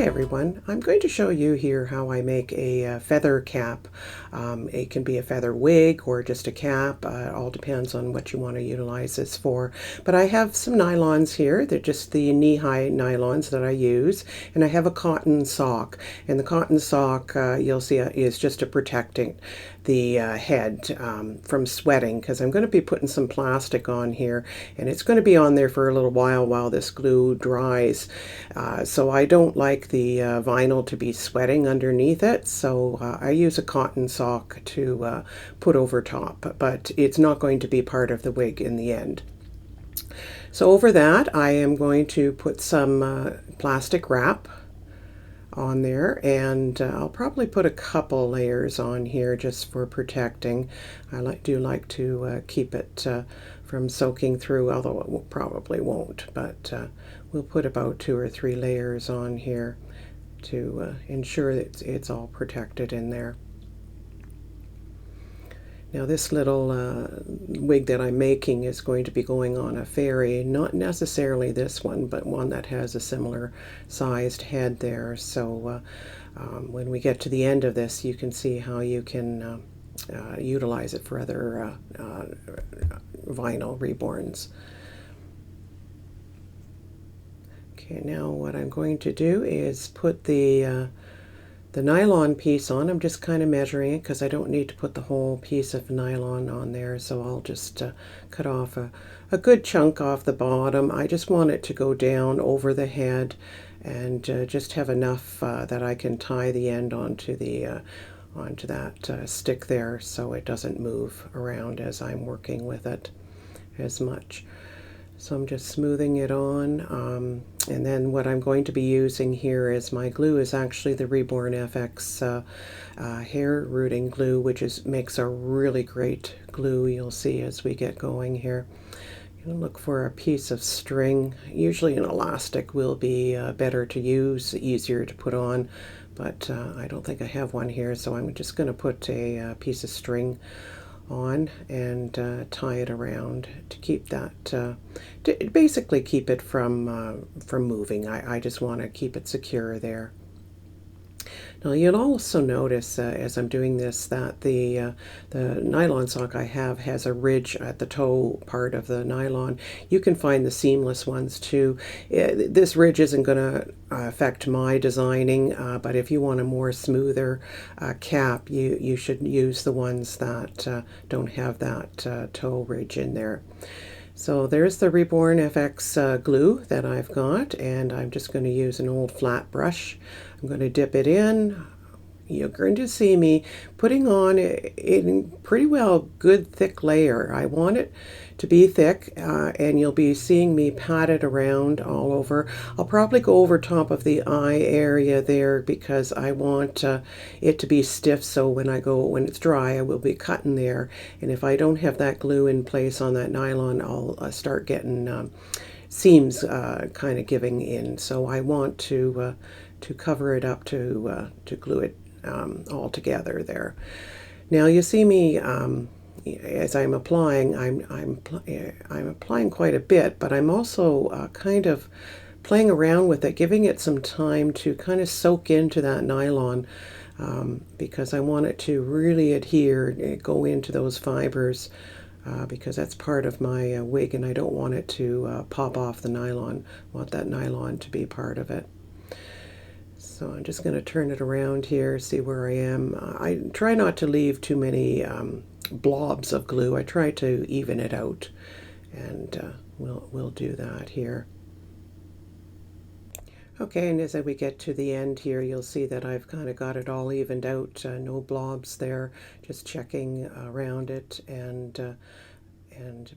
everyone. I'm going to show you here how I make a feather cap. It can be a feather wig or just a cap. It all depends on what you want to utilize this for. But I have some nylons here. They're just the knee-high nylons that I use. And I have a cotton sock. And the cotton sock, you'll see, is just a protecting the head from sweating, because I'm going to be putting some plastic on here, and it's going to be on there for a little while this glue dries. So I don't like the vinyl to be sweating underneath it, so I use a cotton sock to put over top, but it's not going to be part of the wig in the end. So over that, I am going to put some plastic wrap on there, and I'll probably put a couple layers on here just for protecting. I do like to keep it from soaking through, although it probably won't, but we'll put about 2 or 3 layers on here to ensure that it's all protected in there. Now this little wig that I'm making is going to be going on a fairy, not necessarily this one, but one that has a similar sized head there. So when we get to the end of this, you can see how you can utilize it for other vinyl reborns. Okay, now what I'm going to do is put the nylon piece on. I'm just kind of measuring it because I don't need to put the whole piece of nylon on there, so I'll just cut off a good chunk off the bottom. I just want it to go down over the head and just have enough that I can tie the end onto the onto that stick there, so it doesn't move around as I'm working with it as much. So I'm just smoothing it on, and then what I'm going to be using here as my glue is actually the Reborn FX hair rooting glue, which makes a really great glue. You'll see as we get going here. You'll look for a piece of string. Usually an elastic will be better to use, easier to put on, but I don't think I have one here, so I'm just going to put a piece of string on and tie it around to keep that, to basically keep it from moving. I just want to keep it secure there. Now you'll also notice as I'm doing this that the nylon sock I have has a ridge at the toe part of the nylon. You can find the seamless ones too. This ridge isn't going to affect my designing, but if you want a more smoother cap, you should use the ones that don't have that toe ridge in there. So there's the Reborn FX glue that I've got, and I'm just going to use an old flat brush. I'm going to dip it in. You're going to see me putting on a pretty well good thick layer. I want it to be thick, and you'll be seeing me pat it around all over. I'll probably go over top of the eye area there because I want it to be stiff, so when it's dry, I will be cutting there. And if I don't have that glue in place on that nylon, I'll start getting seams kind of giving in. So I want to cover it up to glue it all together there. Now you see me as I'm applying, I'm applying quite a bit, but I'm also kind of playing around with it, giving it some time to kind of soak into that nylon, because I want it to really adhere, go into those fibers, because that's part of my wig, and I don't want it to pop off the nylon. I want that nylon to be part of it. So I'm just going to turn it around here, see where I am. I try not to leave too many blobs of glue. I try to even it out, and we'll do that here. Okay, and as we get to the end here, you'll see that I've kind of got it all evened out. No blobs there, just checking around it, and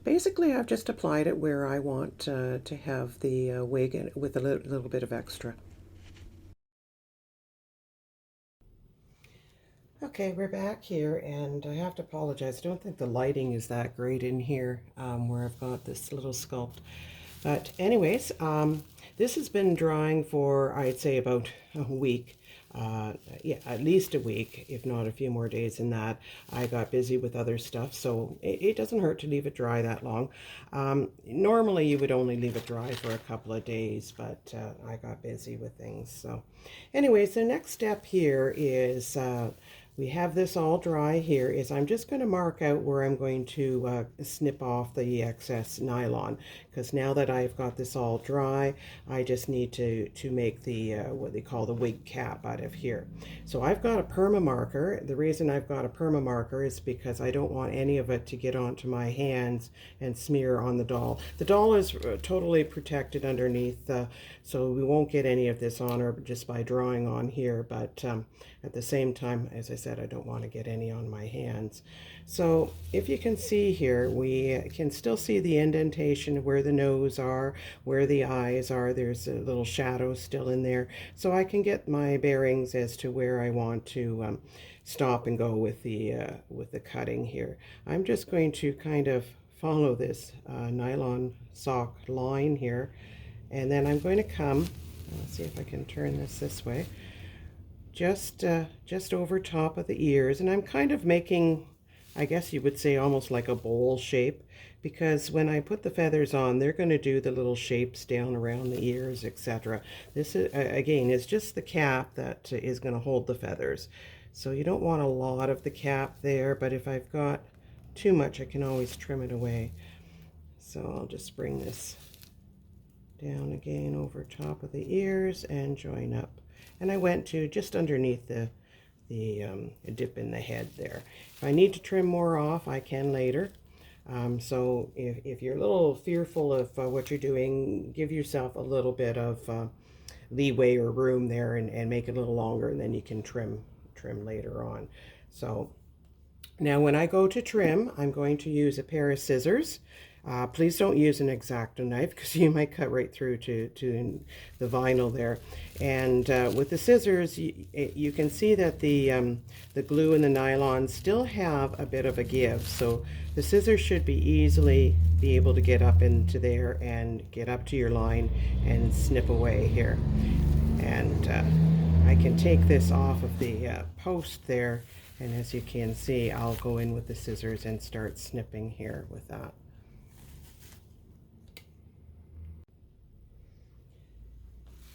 basically I've just applied it where I want to have the wig with a little bit of extra. Okay, we're back here, and I have to apologize. I don't think the lighting is that great in here where I've got this little sculpt. But anyways, this has been drying for, I'd say, about a week. yeah, at least a week, if not a few more days than that. I got busy with other stuff, so it doesn't hurt to leave it dry that long. Normally you would only leave it dry for a couple of days, but I got busy with things. So anyways, the next step here is we have this all dry here, is I'm just going to mark out where I'm going to snip off the excess nylon, because now that I've got this all dry, I just need to make the what they call the wig cap out of here. So I've got a perma marker. The reason I've got a perma marker is because I don't want any of it to get onto my hands and smear on the doll. The doll is totally protected underneath, so we won't get any of this on her just by drawing on here, but at the same time, as I said, I don't want to get any on my hands. So if you can see here, we can still see the indentation where the nose are, where the eyes are. There's a little shadow still in there. So I can get my bearings as to where I want to stop and go with the cutting here. I'm just going to kind of follow this nylon sock line here, and then I'm going to come, let's see if I can turn this way, just over top of the ears, and I'm kind of making, I guess you would say, almost like a bowl shape, because when I put the feathers on, they're going to do the little shapes down around the ears, etc. This is, again, is just the cap that is going to hold the feathers. So you don't want a lot of the cap there, but if I've got too much, I can always trim it away. So I'll just bring this down again over top of the ears and join up. And I went to just underneath the dip in the head there. If I need to trim more off, I can later. So if you're a little fearful of what you're doing, give yourself a little bit of leeway or room there, and make it a little longer, and then you can trim later on. So now when I go to trim, I'm going to use a pair of scissors. Please don't use an X-Acto knife, because you might cut right through to the vinyl there. And with the scissors, you can see that the glue and the nylon still have a bit of a give. So the scissors should be able to get up into there and get up to your line and snip away here. And I can take this off of the post there, and as you can see, I'll go in with the scissors and start snipping here with that.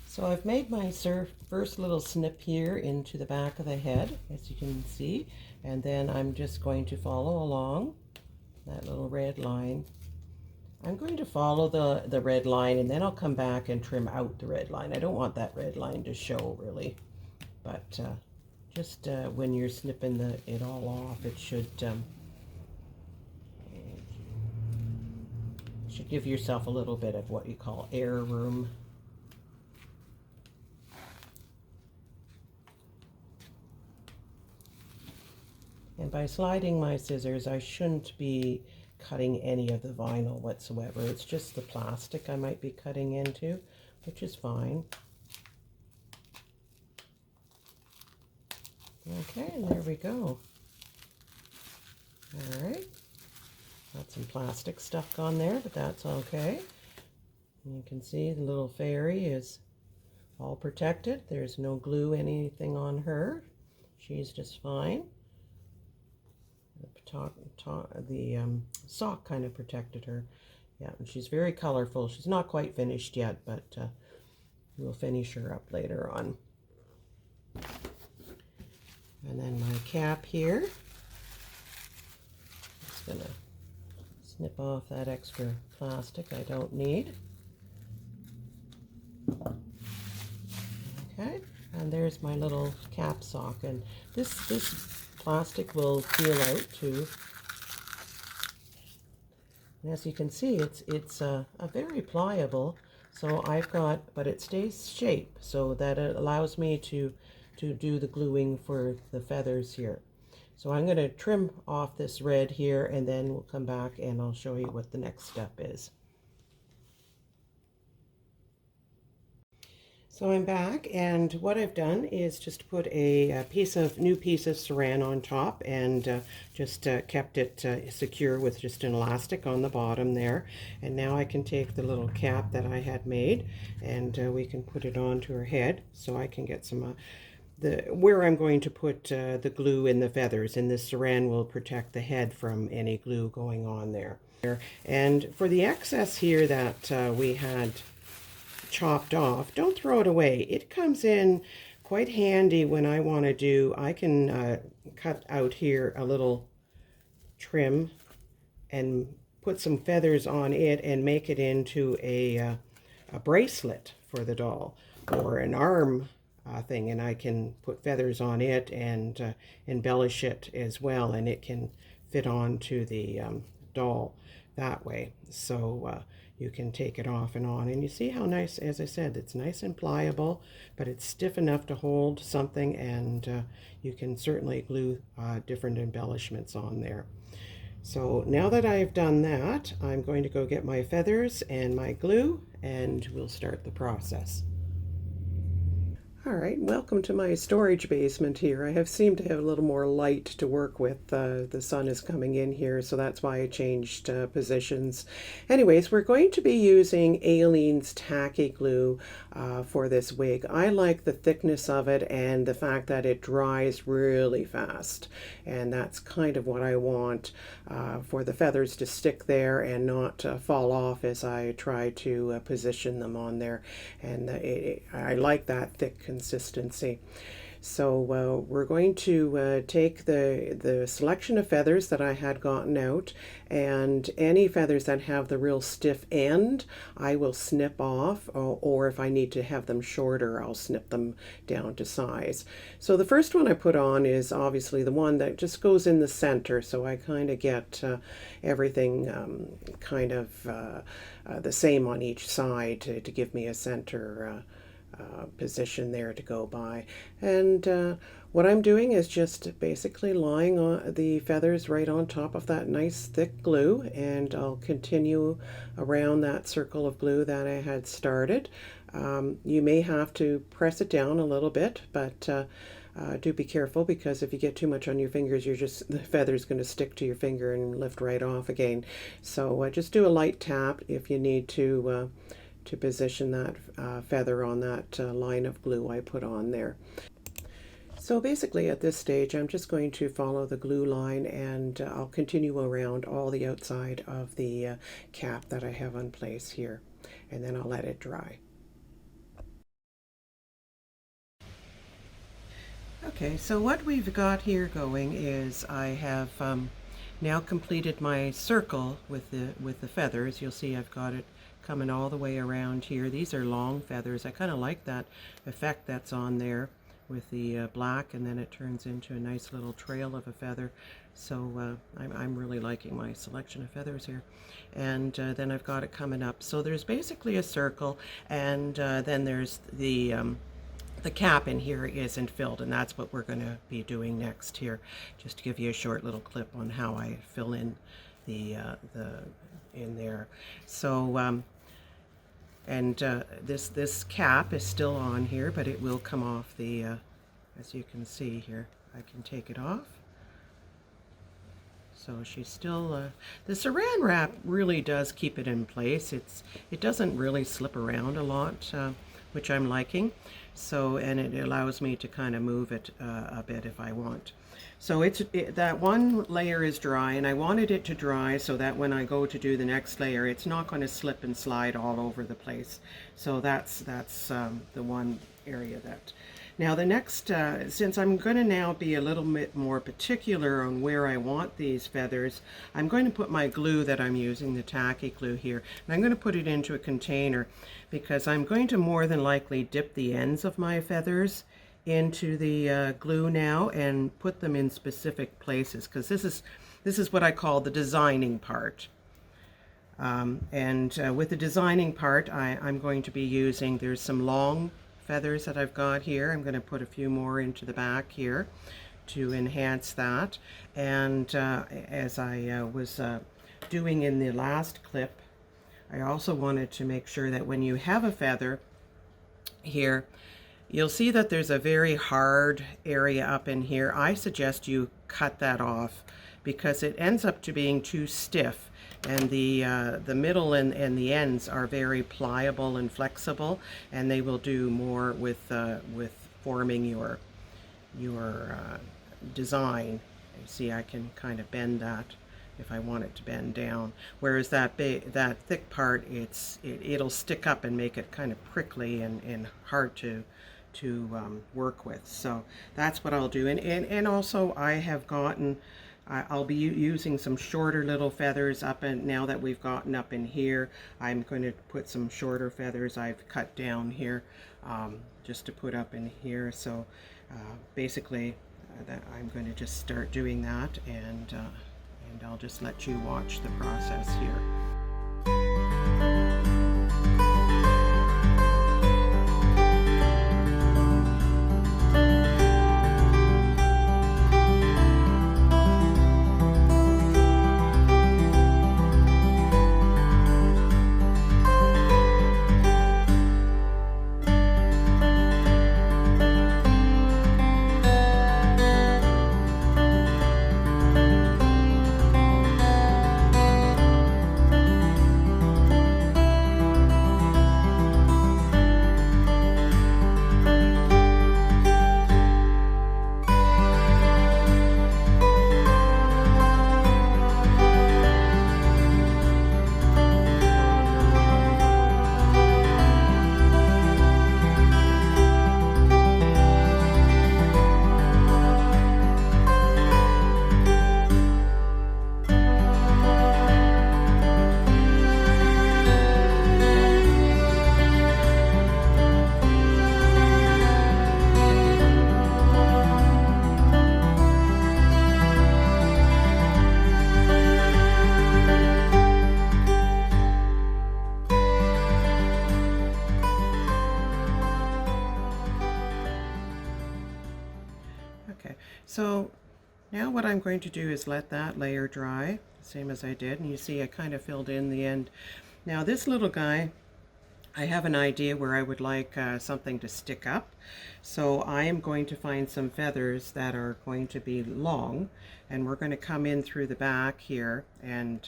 So I've made my first little snip here into the back of the head, as you can see, and then I'm just going to follow along that little red line. I'm going to follow the red line, and then I'll come back and trim out the red line. I don't want that red line to show really, but just when you're snipping it all off, it should give yourself a little bit of what you call air room. And by sliding my scissors, I shouldn't be cutting any of the vinyl whatsoever. It's just the plastic I might be cutting into, which is fine. Okay, and there we go. All right. Got some plastic stuck on there, but that's okay. And you can see the little fairy is all protected. There's no glue, anything on her. She's just fine. The sock kind of protected her. Yeah, and she's very colorful. She's not quite finished yet, but we'll finish her up later on. And then my cap here. Just gonna snip off that extra plastic I don't need. Okay, and there's my little cap sock, and this plastic will peel out too. And as you can see, it's a very pliable. So I've got, but it stays shape, so that it allows me to do the gluing for the feathers here. So I'm going to trim off this red here, and then we'll come back and I'll show you what the next step is. So I'm back, and what I've done is just put a new piece of saran on top, and just kept it secure with just an elastic on the bottom there. And now I can take the little cap that I had made, and we can put it onto her head. So I can get some where I'm going to put the glue in the feathers, and this saran will protect the head from any glue going on there. And for the excess here that we had chopped off, don't throw it away. It comes in quite handy when I want to do, I can cut out here a little trim and put some feathers on it and make it into a bracelet for the doll, or an arm thing, and I can put feathers on it and embellish it as well, and it can fit onto the doll that way. So you can take it off and on, and you see how nice, as I said, it's nice and pliable, but it's stiff enough to hold something, and you can certainly glue different embellishments on there. So now that I've done that, I'm going to go get my feathers and my glue, and we'll start the process. All right, welcome to my storage basement here. I seem to have a little more light to work with. The sun is coming in here, so that's why I changed positions. Anyways, we're going to be using Aleene's Tacky Glue for this wig. I like the thickness of it and the fact that it dries really fast. And that's kind of what I want for the feathers to stick there and not fall off as I try to position them on there. And I like that thick consistency. So we're going to take the selection of feathers that I had gotten out, and any feathers that have the real stiff end I will snip off, or if I need to have them shorter, I'll snip them down to size. So the first one I put on is obviously the one that just goes in the center, so I kind of get everything kind of the same on each side to give me a center position there to go by. And what I'm doing is just basically lying on the feathers right on top of that nice thick glue, and I'll continue around that circle of glue that I had started. You may have to press it down a little bit, but do be careful, because if you get too much on your fingers, the feather's going to stick to your finger and lift right off again. So just do a light tap if you need to position that feather on that line of glue I put on there. So basically at this stage I'm just going to follow the glue line, and I'll continue around all the outside of the cap that I have in place here, and then I'll let it dry. Okay, so what we've got here going is I have now completed my circle with the feathers. You'll see I've got it coming all the way around here. These are long feathers. I kind of like that effect that's on there with the black, and then it turns into a nice little trail of a feather. So I'm really liking my selection of feathers here. And then I've got it coming up. So there's basically a circle, and then there's the cap in here isn't filled, and that's what we're going to be doing next here, just to give you a short little clip on how I fill in the in there. So this cap is still on here, but it will come off the as you can see here. I can take it off. So she's still the saran wrap really does keep it in place. It doesn't really slip around a lot, which I'm liking. So, and it allows me to kind of move it a bit if I want. So that one layer is dry, and I wanted it to dry so that when I go to do the next layer, it's not going to slip and slide all over the place. So that's the one area that. Now the next, since I'm going to now be a little bit more particular on where I want these feathers, I'm going to put my glue that I'm using, the tacky glue here, and I'm going to put it into a container, because I'm going to more than likely dip the ends of my feathers into the glue now and put them in specific places, because this is what I call the designing part. With the designing part, I'm going to be using, there's some long feathers that I've got here. I'm going to put a few more into the back here to enhance that. And as I was doing in the last clip, I also wanted to make sure that when you have a feather here, you'll see that there's a very hard area up in here. I suggest you cut that off, because it ends up to being too stiff, and the middle and the ends are very pliable and flexible, and they will do more with forming your design. You see, I can kind of bend that if I want it to bend down. Whereas that thick part, it'll stick up and make it kind of prickly and hard to work with. So that's what I'll do. And also I have gotten, I'll be using some shorter little feathers up, and now that we've gotten up in here, I'm going to put some shorter feathers I've cut down here just to put up in here. So basically that I'm going to just start doing that, and I'll just let you watch the process here. Okay, so now what I'm going to do is let that layer dry, same as I did, and you see I kind of filled in the end. Now this little guy, I have an idea where I would like something to stick up. So I am going to find some feathers that are going to be long, and we're going to come in through the back here, and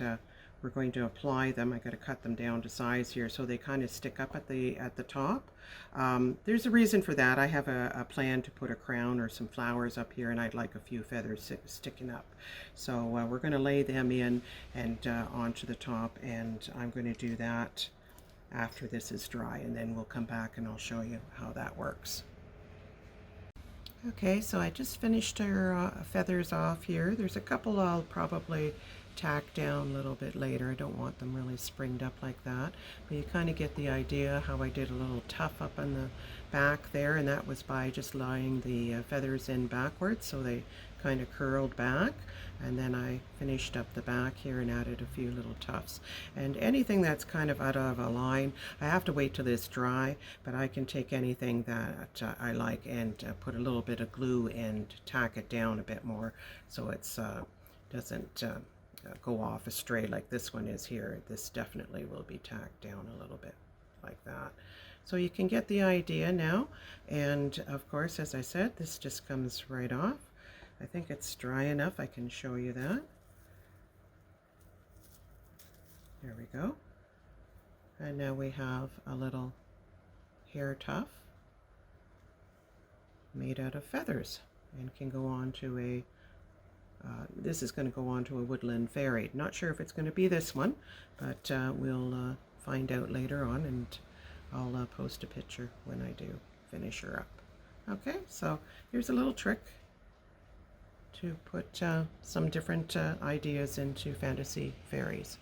we're going to apply them. I got to cut them down to size here so they kind of stick up at the top. There's a reason for that. I have a plan to put a crown or some flowers up here, and I'd like a few feathers sticking up. So we're going to lay them in and onto the top, and I'm going to do that after this is dry, and then we'll come back and I'll show you how that works. Okay, so I just finished her feathers off here. There's a couple I'll probably tack down a little bit later. I don't want them really springed up like that, but you kind of get the idea how I did a little tuff up on the back there, and that was by just laying the feathers in backwards so they kind of curled back, and then I finished up the back here and added a few little tufts. And anything that's kind of out of a line, I have to wait till it's dry, but I can take anything that I like and put a little bit of glue and tack it down a bit more so it's doesn't go off astray like this one is here. This definitely will be tacked down a little bit like that. So you can get the idea now, and of course, as I said, this just comes right off. I think it's dry enough, I can show you that. There we go. And now we have a little hair tuff made out of feathers, and can go on to a this is going to go on to a woodland fairy. Not sure if it's going to be this one, but we'll find out later on, and I'll post a picture when I do finish her up. Okay, so here's a little trick to put some different ideas into fantasy fairies.